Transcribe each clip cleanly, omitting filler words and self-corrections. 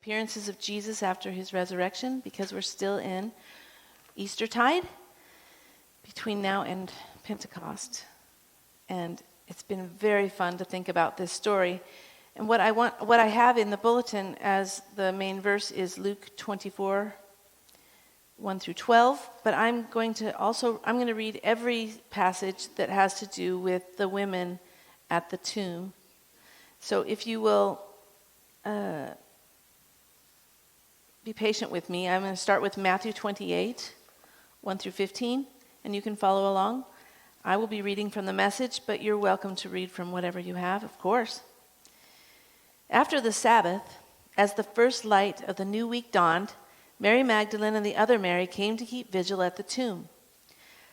Appearances of Jesus after his resurrection, because we're still in Eastertide between now and Pentecost. And it's been very fun to think about this story. And what I have in the bulletin as the main verse is Luke 24, 1 through 12. But I'm going to read every passage that has to do with the women at the tomb. So if you will be patient with me, I'm going to start with Matthew 28, 1 through 15, and you can follow along. I will be reading from the Message, but you're welcome to read from whatever you have, of course. After the Sabbath, as the first light of the new week dawned, Mary Magdalene and the other Mary came to keep vigil at the tomb.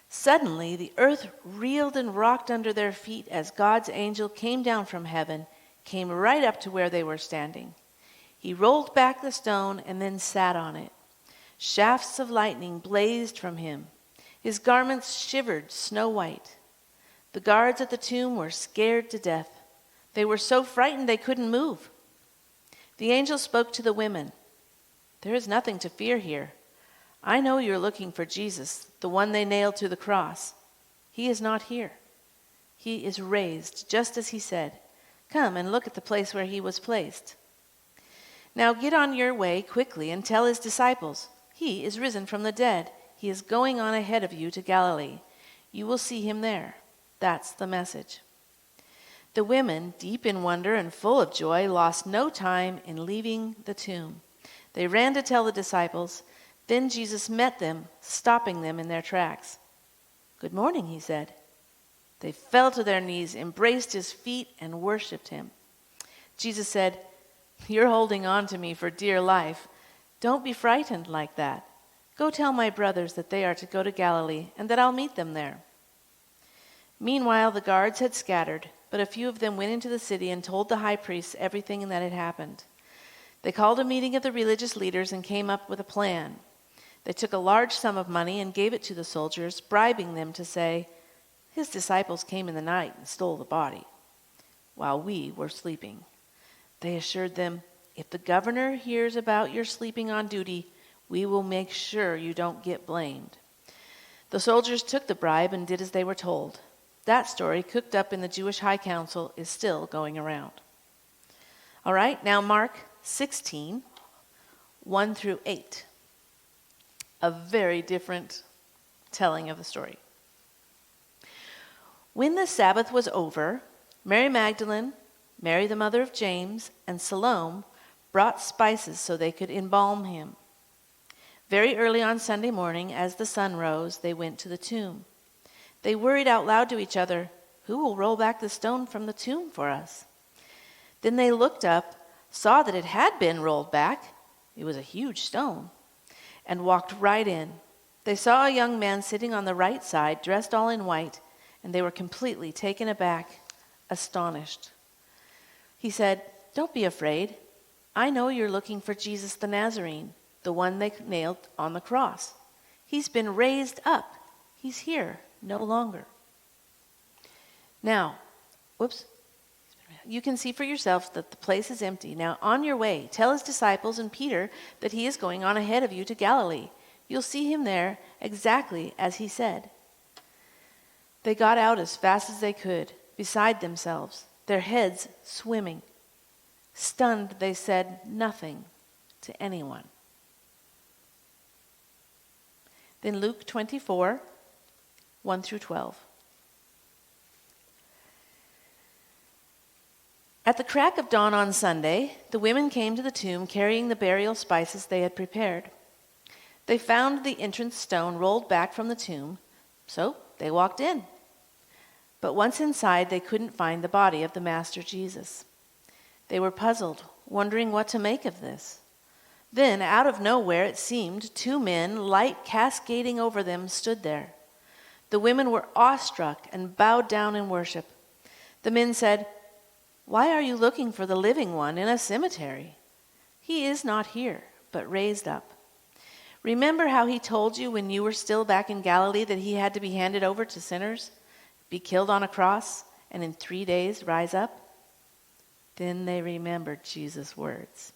Suddenly, the earth reeled and rocked under their feet as God's angel came down from heaven, came right up to where they were standing. He rolled back the stone and then sat on it. Shafts of lightning blazed from him. His garments shivered snow white. The guards at the tomb were scared to death. They were so frightened they couldn't move. The angel spoke to the women. "There is nothing to fear here. I know you're looking for Jesus, the one they nailed to the cross. He is not here. He is raised, just as he said. Come and look at the place where he was placed. Now get on your way quickly and tell his disciples, he is risen from the dead. He is going on ahead of you to Galilee. You will see him there." That's the message. The women, deep in wonder and full of joy, lost no time in leaving the tomb. They ran to tell the disciples. Then Jesus met them, stopping them in their tracks. "Good morning," he said. They fell to their knees, embraced his feet, and worshipped him. Jesus said, "You're holding on to me for dear life. Don't be frightened like that. Go tell my brothers that they are to go to Galilee and that I'll meet them there." Meanwhile, the guards had scattered, but a few of them went into the city and told the high priests everything that had happened. They called a meeting of the religious leaders and came up with a plan. They took a large sum of money and gave it to the soldiers, bribing them to say, "His disciples came in the night and stole the body, while we were sleeping." They assured them, "If the governor hears about your sleeping on duty, we will make sure you don't get blamed." The soldiers took the bribe and did as they were told. That story, cooked up in the Jewish High Council, is still going around. All right, now Mark 16, 1 through 8. A very different telling of the story. When the Sabbath was over, Mary Magdalene, Mary the mother of James, and Salome brought spices so they could embalm him. Very early on Sunday morning, as the sun rose, they went to the tomb. They worried out loud to each other, "Who will roll back the stone from the tomb for us?" Then they looked up, saw that it had been rolled back, it was a huge stone, and walked right in. They saw a young man sitting on the right side, dressed all in white, and they were completely taken aback, astonished. He said, "Don't be afraid. I know you're looking for Jesus the Nazarene, the one they nailed on the cross. He's been raised up. He's here no longer. Now, you can see for yourselves that the place is empty. Now, on your way, tell his disciples and Peter that he is going on ahead of you to Galilee. You'll see him there exactly as he said." They got out as fast as they could, beside themselves, their heads swimming. Stunned, they said nothing to anyone. Then Luke 24, 1 through 12. At the crack of dawn on Sunday, the women came to the tomb carrying the burial spices they had prepared. They found the entrance stone rolled back from the tomb, so they walked in. But once inside, they couldn't find the body of the Master Jesus. They were puzzled, wondering what to make of this. Then, out of nowhere, it seemed, two men, light cascading over them, stood there. The women were awestruck and bowed down in worship. The men said, "Why are you looking for the living one in a cemetery? He is not here, but raised up. Remember how he told you when you were still back in Galilee that he had to be handed over to sinners, be killed on a cross, and in 3 days rise up?" Then they remembered Jesus' words.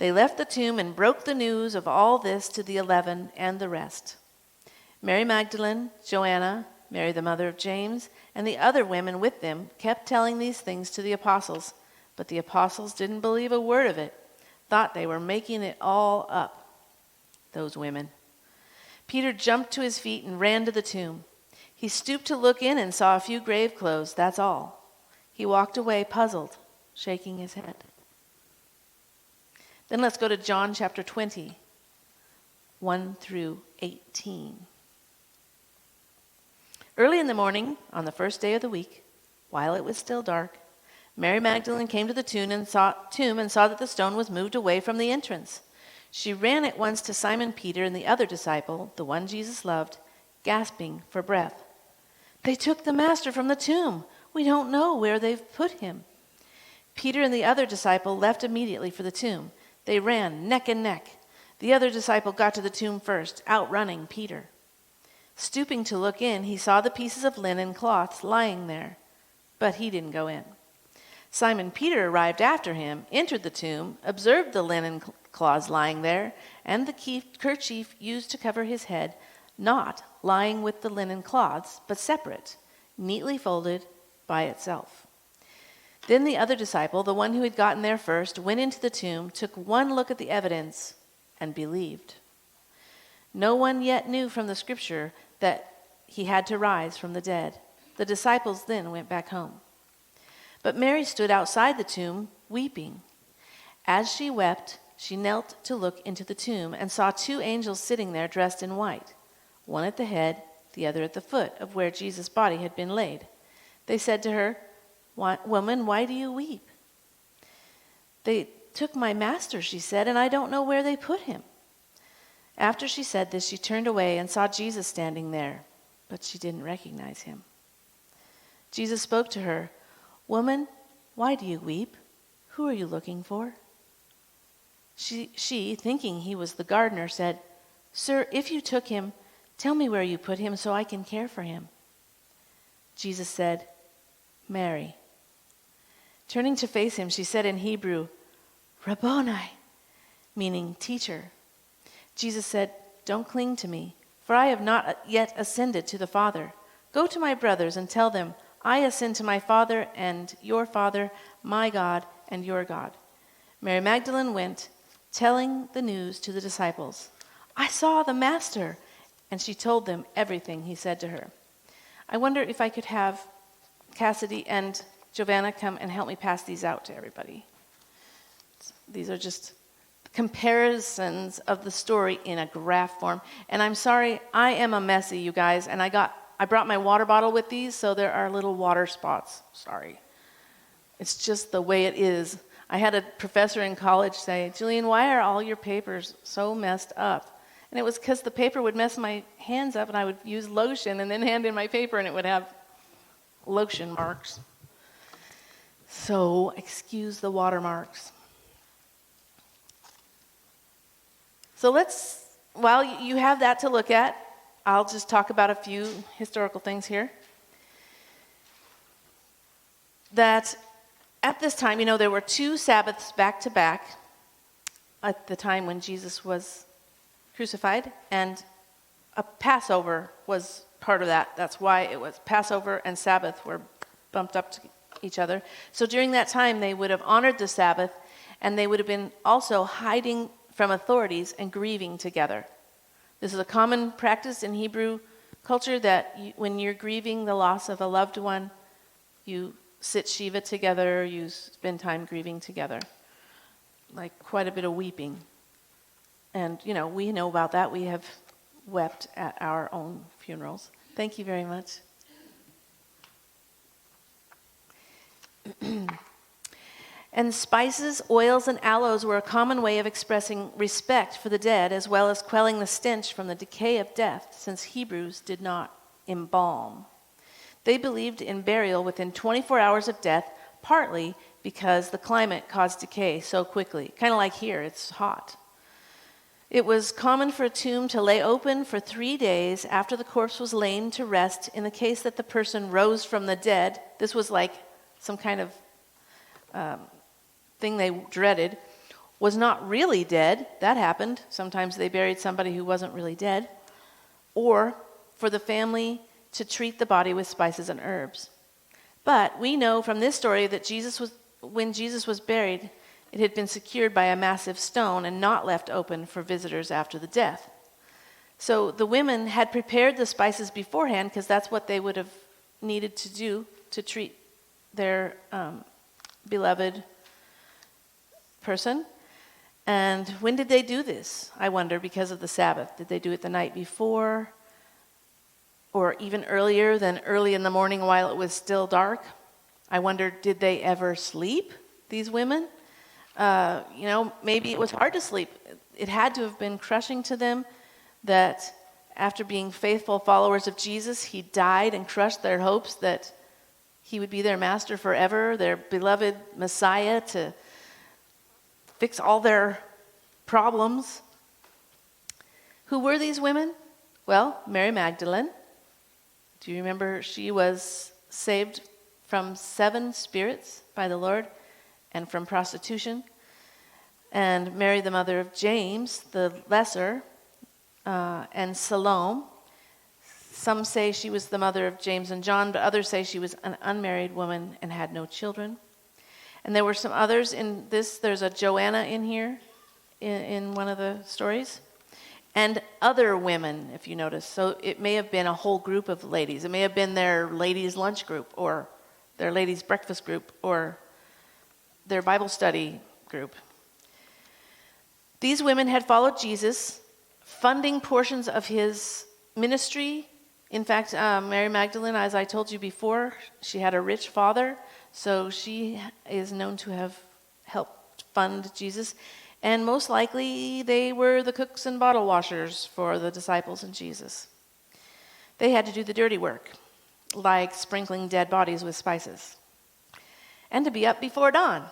They left the tomb and broke the news of all this to the 11 and the rest. Mary Magdalene, Joanna, Mary the mother of James, and the other women with them kept telling these things to the apostles. But the apostles didn't believe a word of it, thought they were making it all up. Those women. Peter jumped to his feet and ran to the tomb. He stooped to look in and saw a few grave clothes, that's all. He walked away puzzled, shaking his head. Then let's go to John chapter 20, 1 through 18. Early in the morning, on the first day of the week, while it was still dark, Mary Magdalene came to the tomb and saw that the stone was moved away from the entrance. She ran at once to Simon Peter and the other disciple, the one Jesus loved, gasping for breath. "They took the master from the tomb. We don't know where they've put him." Peter and the other disciple left immediately for the tomb. They ran neck and neck. The other disciple got to the tomb first, outrunning Peter. Stooping to look in, he saw the pieces of linen cloths lying there, but he didn't go in. Simon Peter arrived after him, entered the tomb, observed the linen cloths lying there, and the kerchief used to cover his head, not lying with the linen cloths, but separate, neatly folded by itself. Then the other disciple, the one who had gotten there first, went into the tomb, took one look at the evidence, and believed. No one yet knew from the scripture that he had to rise from the dead. The disciples then went back home. But Mary stood outside the tomb, weeping. As she wept, she knelt to look into the tomb and saw two angels sitting there dressed in white, one at the head, the other at the foot of where Jesus' body had been laid. They said to her, "Woman, why do you weep?" "They took my master," she said, "and I don't know where they put him." After she said this, she turned away and saw Jesus standing there, but she didn't recognize him. Jesus spoke to her, "Woman, why do you weep? Who are you looking for?" She, thinking he was the gardener, said, "Sir, if you took him, tell me where you put him so I can care for him." Jesus said, "Mary." Turning to face him, she said in Hebrew, "Rabboni," meaning teacher. Jesus said, "Don't cling to me, for I have not yet ascended to the Father. Go to my brothers and tell them, I ascend to my Father and your Father, my God and your God." Mary Magdalene went, telling the news to the disciples. "I saw the Master," and she told them everything he said to her. I wonder if I could have Cassidy and Giovanna come and help me pass these out to everybody. These are just comparisons of the story in a graph form. And I'm sorry, I am a messy, you guys, and I brought my water bottle with these, so there are little water spots. Sorry. It's just the way it is. I had a professor in college say, "Julian, why are all your papers so messed up?" And it was because the paper would mess my hands up, and I would use lotion and then hand in my paper, and it would have lotion marks. So, excuse the watermarks. So while you have that to look at, I'll just talk about a few historical things here. That at this time, there were 2 Sabbaths back to back at the time when Jesus was crucified, and a Passover was part of that. That's why it was Passover and Sabbath were bumped up to each other. So during that time, they would have honored the Sabbath, and they would have been also hiding from authorities and grieving together. This is a common practice in Hebrew culture that when you're grieving the loss of a loved one, you sit Shiva together, you spend time grieving together. Like quite a bit of weeping. And, we know about that. We have wept at our own funerals. Thank you very much. And spices, oils, and aloes were a common way of expressing respect for the dead, as well as quelling the stench from the decay of death, since Hebrews did not embalm. They believed in burial within 24 hours of death, partly because the climate caused decay so quickly. Kind of like here, it's hot. It was common for a tomb to lay open for 3 days after the corpse was laid to rest in the case that the person rose from the dead. This was like some kind of thing they dreaded. was not really dead. That happened. Sometimes they buried somebody who wasn't really dead. Or for the family to treat the body with spices and herbs. But we know from this story that when Jesus was buried, it had been secured by a massive stone and not left open for visitors after the death. So the women had prepared the spices beforehand because that's what they would have needed to do to treat their beloved person. And when did they do this? I wonder, because of the Sabbath. Did they do it the night before? Or even earlier than early in the morning while it was still dark? I wonder, did they ever sleep, these women? Maybe it was hard to sleep. It had to have been crushing to them that after being faithful followers of Jesus, he died and crushed their hopes that he would be their master forever, their beloved Messiah to fix all their problems. Who were these women? Well, Mary Magdalene. Do you remember she was saved from 7 spirits by the Lord and from prostitution? And Mary, the mother of James, the lesser, and Salome. Some say she was the mother of James and John, but others say she was an unmarried woman and had no children. And there were some others in this. There's a Joanna in here, in one of the stories. And other women, if you notice. So it may have been a whole group of ladies. It may have been their ladies' lunch group, or their ladies' breakfast group, or their Bible study group. These women had followed Jesus, funding portions of his ministry. In fact, Mary Magdalene, as I told you before, she had a rich father, so she is known to have helped fund Jesus. And most likely, they were the cooks and bottle washers for the disciples and Jesus. They had to do the dirty work, like sprinkling dead bodies with spices, and to be up before dawn.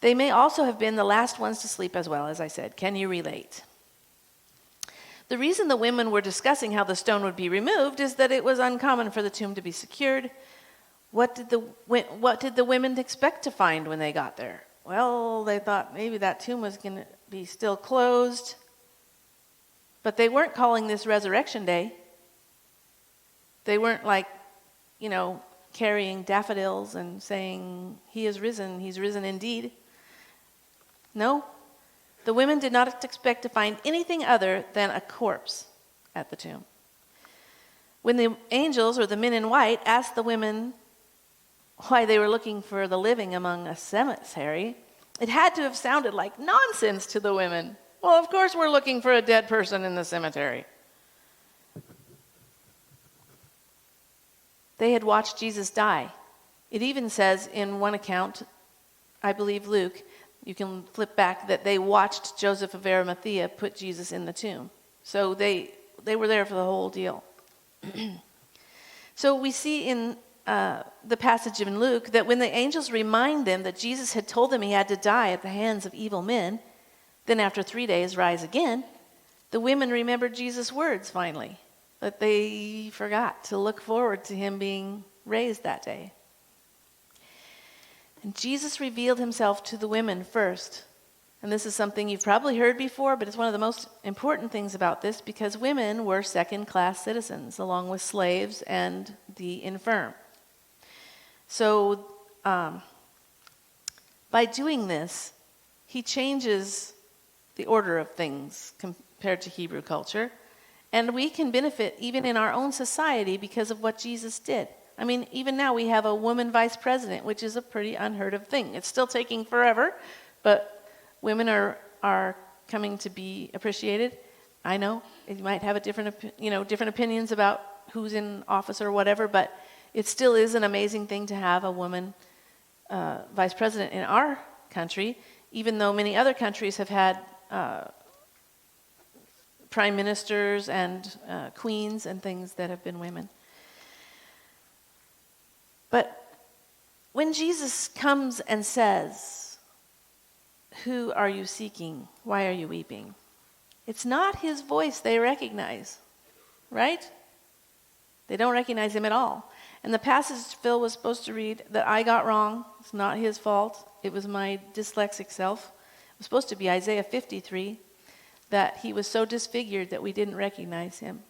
They may also have been the last ones to sleep as well, as I said. Can you relate? The reason the women were discussing how the stone would be removed is that it was uncommon for the tomb to be secured. What did the women expect to find when they got there? Well, they thought maybe that tomb was going to be still closed. But they weren't calling this Resurrection Day. They weren't carrying daffodils and saying, "He is risen, he's risen indeed." No, the women did not expect to find anything other than a corpse at the tomb. When the angels, or the men in white, asked the women why they were looking for the living among a cemetery, it had to have sounded like nonsense to the women. Well, of course we're looking for a dead person in the cemetery. They had watched Jesus die. It even says in one account, I believe Luke, you can flip back, that they watched Joseph of Arimathea put Jesus in the tomb. So they were there for the whole deal. So we see in the passage in Luke that when the angels remind them that Jesus had told them he had to die at the hands of evil men, then after 3 days rise again, the women remembered Jesus' words finally, that they forgot to look forward to him being raised that day. And Jesus revealed himself to the women first. And this is something you've probably heard before, but it's one of the most important things about this, because women were second-class citizens, along with slaves and the infirm. So by doing this, he changes the order of things compared to Hebrew culture. And we can benefit even in our own society because of what Jesus did. I mean, even now we have a woman vice president, which is a pretty unheard of thing. It's still taking forever, but women are coming to be appreciated. I know you might have different opinions about who's in office or whatever, but it still is an amazing thing to have a woman vice president in our country, even though many other countries have had prime ministers and queens and things that have been women. But when Jesus comes and says, "Who are you seeking? Why are you weeping?" It's not his voice they recognize, right? They don't recognize him at all. And the passage Phil was supposed to read that I got wrong, it's not his fault. It was my dyslexic self. It was supposed to be Isaiah 53, that he was so disfigured that we didn't recognize him.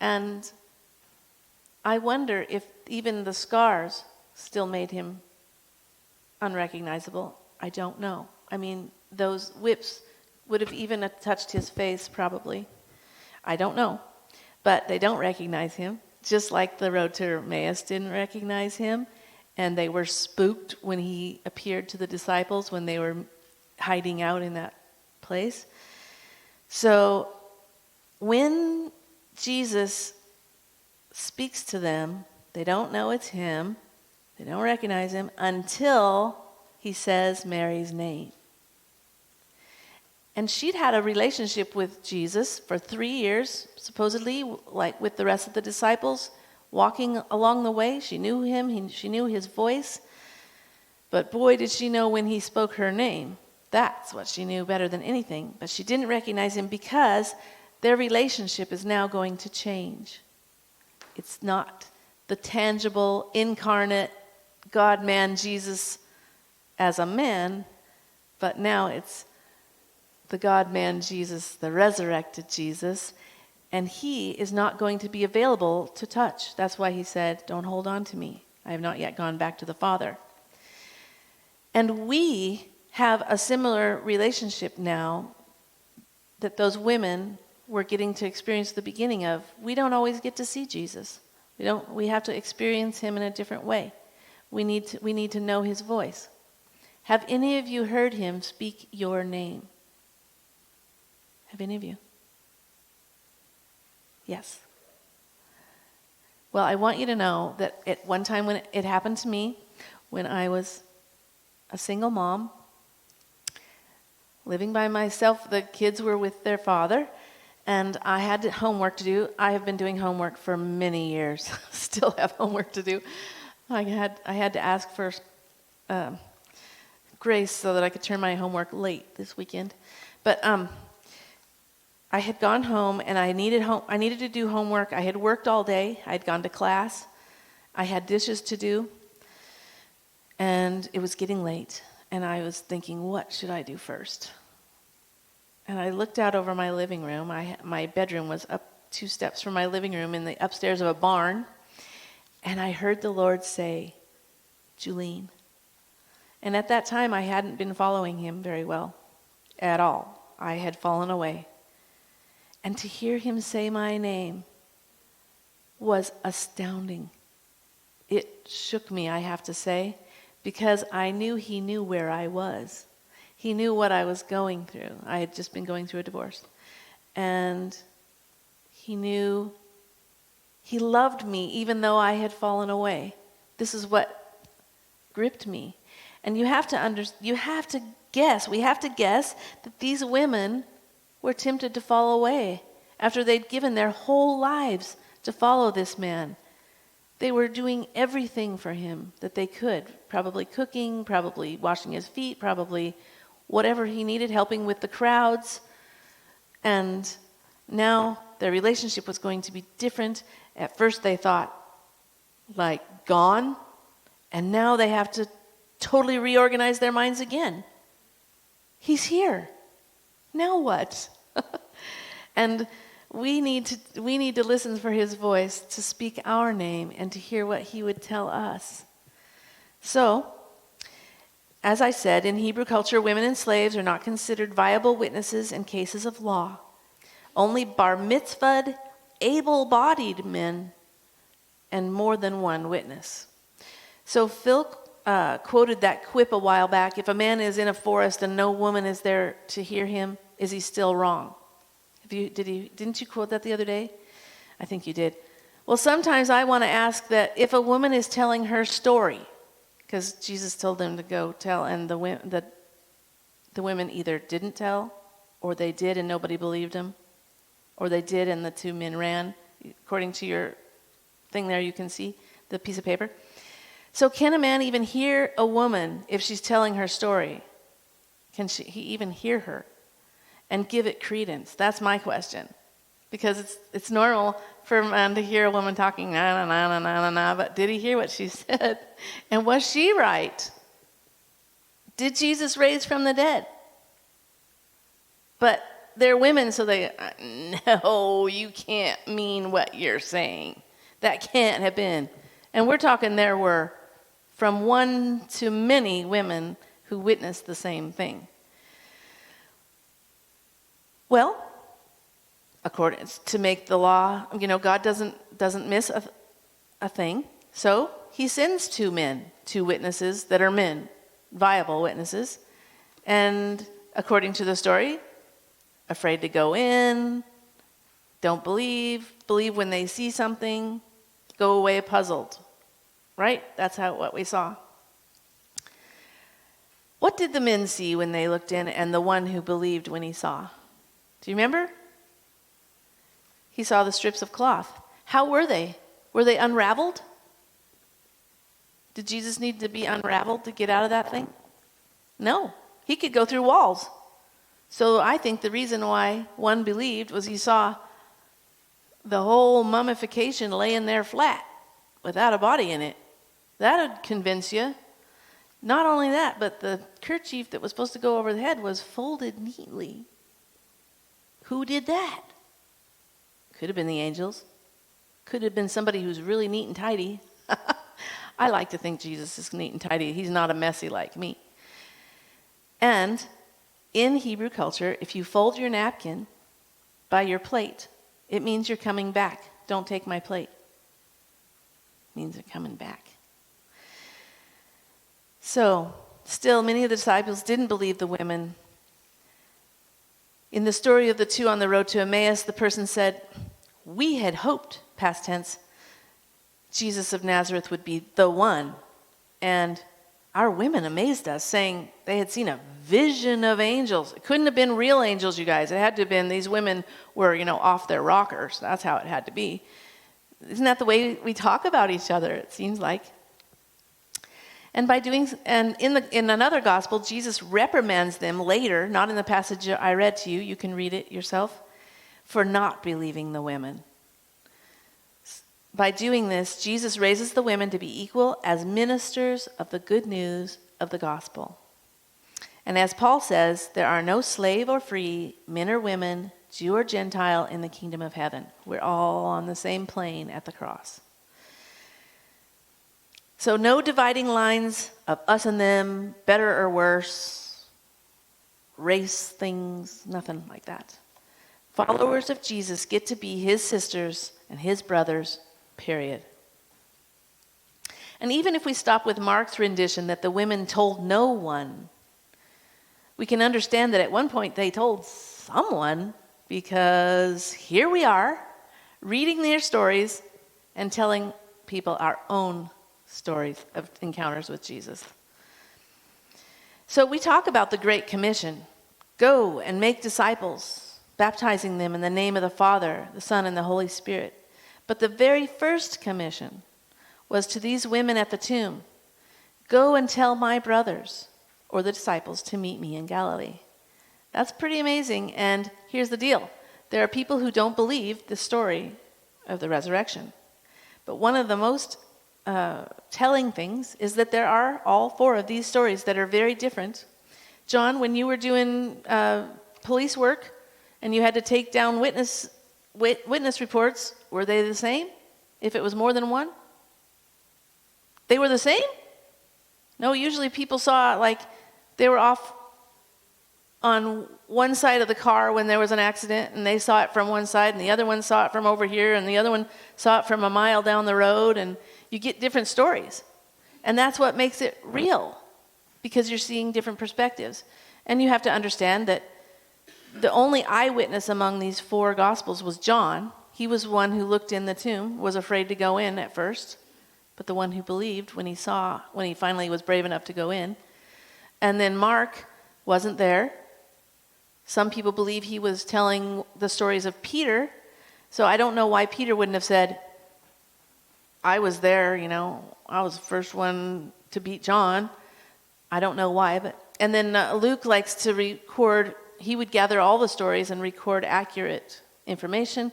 And I wonder if even the scars still made him unrecognizable. I don't know. I mean, those whips would have even touched his face probably. I don't know. But they don't recognize him, just like the road to Emmaus didn't recognize him. And they were spooked when he appeared to the disciples when they were hiding out in that place. So when Jesus speaks to them, they don't know it's him. They don't recognize him until he says Mary's name. And she'd had a relationship with Jesus for 3 years, supposedly, like with the rest of the disciples, walking along the way. She knew him, she knew his voice. But boy, did she know when he spoke her name. That's what she knew better than anything. But she didn't recognize him because their relationship is now going to change. It's not the tangible, incarnate God-man Jesus as a man, but now it's the God-man Jesus, the resurrected Jesus, and he is not going to be available to touch. That's why he said, don't hold on to me. I have not yet gone back to the Father. And we have a similar relationship now that those women were getting to experience the beginning of. We don't always get to see Jesus. We have to experience him in a different way. We need to know his voice. Have any of you heard him speak your name? Have any of you? Yes. Well, I want you to know that at one time when it happened to me, when I was a single mom, living by myself, the kids were with their father, and I had homework to do. I have been doing homework for many years. Still have homework to do. I had to ask for grace so that I could turn my homework late this weekend. But I had gone home and I needed to do homework. I had worked all day. I had gone to class. I had dishes to do. And it was getting late. And I was thinking, what should I do first? And I looked out over my living room. My bedroom was up 2 steps from my living room in the upstairs of a barn. And I heard the Lord say, Julene. And at that time, I hadn't been following him very well at all. I had fallen away. And to hear him say my name was astounding. It shook me, I have to say, because I knew he knew where I was. He knew what I was going through. I had just been going through a divorce. And he knew he loved me even though I had fallen away. This is what gripped me. And we have to guess that these women were tempted to fall away after they'd given their whole lives to follow this man. They were doing everything for him that they could, probably cooking, probably washing his feet, probably whatever he needed, helping with the crowds. And now their relationship was going to be different. At first they thought, like, gone, and now they have to totally reorganize their minds again. He's here. Now what? And we need to listen for his voice, to speak our name, and to hear what he would tell us. So, as I said, in Hebrew culture, women and slaves are not considered viable witnesses in cases of law. Only bar mitzvahed, able-bodied men, and more than one witness. So Phil quoted that quip a while back, if a man is in a forest and no woman is there to hear him, is he still wrong? Didn't you quote that the other day? I think you did. Well, sometimes I want to ask that if a woman is telling her story, because Jesus told them to go tell, and the women either didn't tell, or they did and nobody believed them, or they did and the 2 men ran. According to your thing there, you can see the piece of paper. So can a man even hear a woman if she's telling her story? Can he even hear her and give it credence? That's my question. Because it's normal for a man to hear a woman talking, na, na, na, na, na, na, na, but did he hear what she said? And was she right? Did Jesus raise from the dead? But they're women, so they, no, you can't mean what you're saying. That can't have been. And we're talking there were from one to many women who witnessed the same thing. Well, according to make the law, God doesn't miss a thing. So he sends two witnesses that are men, viable witnesses. And according to the story, afraid to go in, don't believe when they see something, go away puzzled. Right? That's what we saw. What did the men see when they looked in, and the one who believed when he saw? Do you remember? He saw the strips of cloth. How were they? Were they unraveled? Did Jesus need to be unraveled to get out of that thing? No. He could go through walls. So I think the reason why one believed was he saw the whole mummification laying there flat without a body in it. That would convince you. Not only that, but the kerchief that was supposed to go over the head was folded neatly. Who did that? Could have been the angels. Could have been somebody who's really neat and tidy. I like to think Jesus is neat and tidy. He's not a messy like me. And in Hebrew culture, if you fold your napkin by your plate, it means you're coming back. Don't take my plate. It means they're coming back. So, still, many of the disciples didn't believe the women. In the story of the two on the road to Emmaus, the person said, "We had hoped," past tense, "Jesus of Nazareth would be the one." And our women amazed us, saying they had seen a vision of angels. It couldn't have been real angels, you guys. It had to have been these women were, off their rockers. That's how it had to be. Isn't that the way we talk about each other, it seems like? And in another gospel, Jesus reprimands them later, not in the passage I read to you, you can read it yourself, for not believing the women. By doing this, Jesus raises the women to be equal as ministers of the good news of the gospel. And as Paul says, there are no slave or free, men or women, Jew or Gentile in the kingdom of heaven. We're all on the same plane at the cross. So no dividing lines of us and them, better or worse, race things, nothing like that. Followers of Jesus get to be his sisters and his brothers, period. And even if we stop with Mark's rendition that the women told no one, we can understand that at one point they told someone, because here we are, reading their stories and telling people our own stories of encounters with Jesus. So we talk about the Great Commission. Go and make disciples, baptizing them in the name of the Father, the Son, and the Holy Spirit. But the very first commission was to these women at the tomb. Go and tell my brothers, or the disciples, to meet me in Galilee. That's pretty amazing. And here's the deal. There are people who don't believe the story of the resurrection. But one of the most telling things is that there are all four of these stories that are very different. John, when you were doing police work and you had to take down witness reports, were they the same? If it was more than one? They were the same? No, usually people saw like they were off on one side of the car when there was an accident, and they saw it from one side, and the other one saw it from over here, and the other one saw it from a mile down the road, and you get different stories. And that's what makes it real, because you're seeing different perspectives. And you have to understand that the only eyewitness among these four Gospels was John. He was one who looked in the tomb, was afraid to go in at first, but the one who believed when he finally was brave enough to go in. And then Mark wasn't there. Some people believe he was telling the stories of Peter. So I don't know why Peter wouldn't have said, I was there, I was the first one to beat John. I don't know why, and then Luke likes to record. He would gather all the stories and record accurate information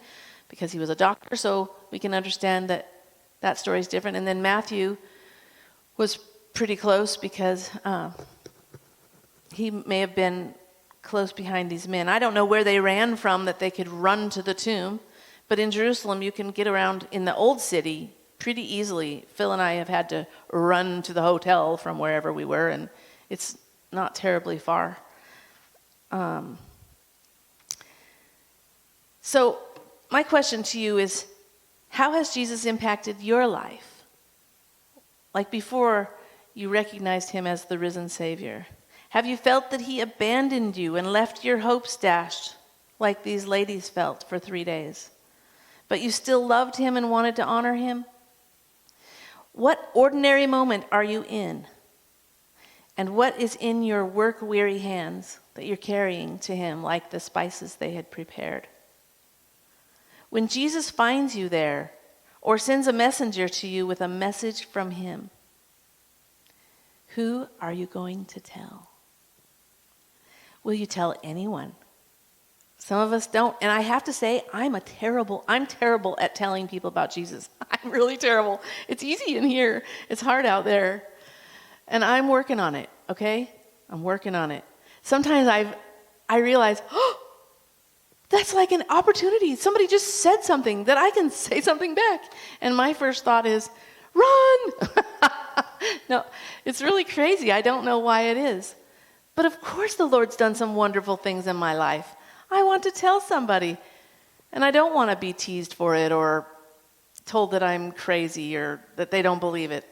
because he was a doctor, so we can understand that story is different. And then Matthew was pretty close because he may have been close behind these men. I don't know where they ran from that they could run to the tomb, but in Jerusalem you can get around in the old city pretty easily. Phil and I have had to run to the hotel from wherever we were, and it's not terribly far. So my question to you is, how has Jesus impacted your life? Like before you recognized him as the risen Savior. Have you felt that he abandoned you and left your hopes dashed, like these ladies felt for 3 days? But you still loved him and wanted to honor him? What ordinary moment are you in? And what is in your work-weary hands that you're carrying to him like the spices they had prepared? When Jesus finds you there, or sends a messenger to you with a message from him, who are you going to tell? Will you tell anyone? Some of us don't. And I have to say, I'm terrible at telling people about Jesus. I'm really terrible. It's easy in here. It's hard out there. And I'm working on it, okay? I'm working on it. Sometimes I realize, oh, that's like an opportunity. Somebody just said something that I can say something back. And my first thought is, run! No, it's really crazy. I don't know why it is. But of course the Lord's done some wonderful things in my life. I want to tell somebody. And I don't want to be teased for it or told that I'm crazy or that they don't believe it.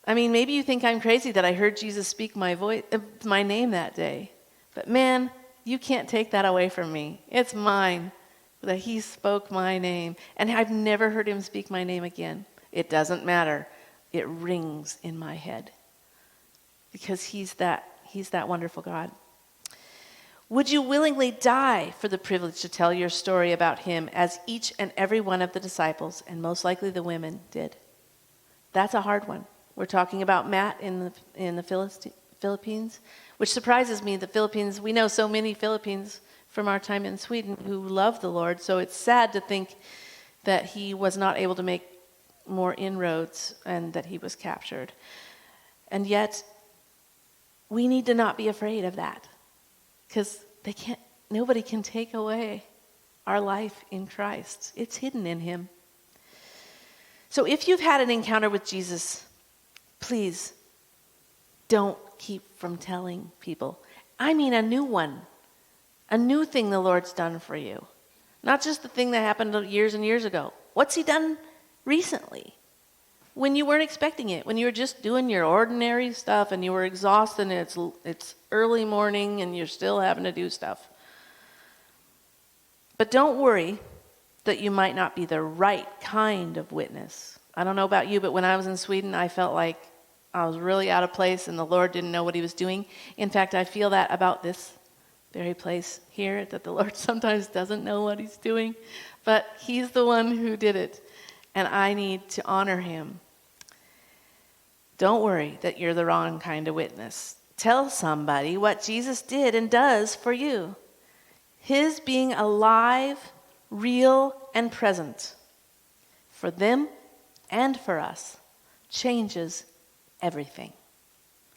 I mean, maybe you think I'm crazy that I heard Jesus speak my name that day. But man, you can't take that away from me. It's mine that he spoke my name. And I've never heard him speak my name again. It doesn't matter. It rings in my head. Because he's that wonderful God. Would you willingly die for the privilege to tell your story about him as each and every one of the disciples, and most likely the women, did? That's a hard one. We're talking about Matt in the Philippines, which surprises me. The Philippines, we know so many Philippines from our time in Sweden who love the Lord, so it's sad to think that he was not able to make more inroads and that he was captured. And yet, we need to not be afraid of that, because nobody can take away our life in Christ. It's hidden in him. So if you've had an encounter with Jesus, please don't keep from telling people. I mean a new one. A new thing the Lord's done for you. Not just the thing that happened years and years ago. What's he done recently? When you weren't expecting it. When you were just doing your ordinary stuff and you were exhausted and it's early morning and you're still having to do stuff. But don't worry that you might not be the right kind of witness. I don't know about you, but when I was in Sweden, I felt like I was really out of place and the Lord didn't know what he was doing. In fact, I feel that about this very place here, that the Lord sometimes doesn't know what he's doing, but he's the one who did it, and I need to honor him. Don't worry that you're the wrong kind of witness. Tell somebody what Jesus did and does for you. His being alive, real, and present for them and for us changes everything.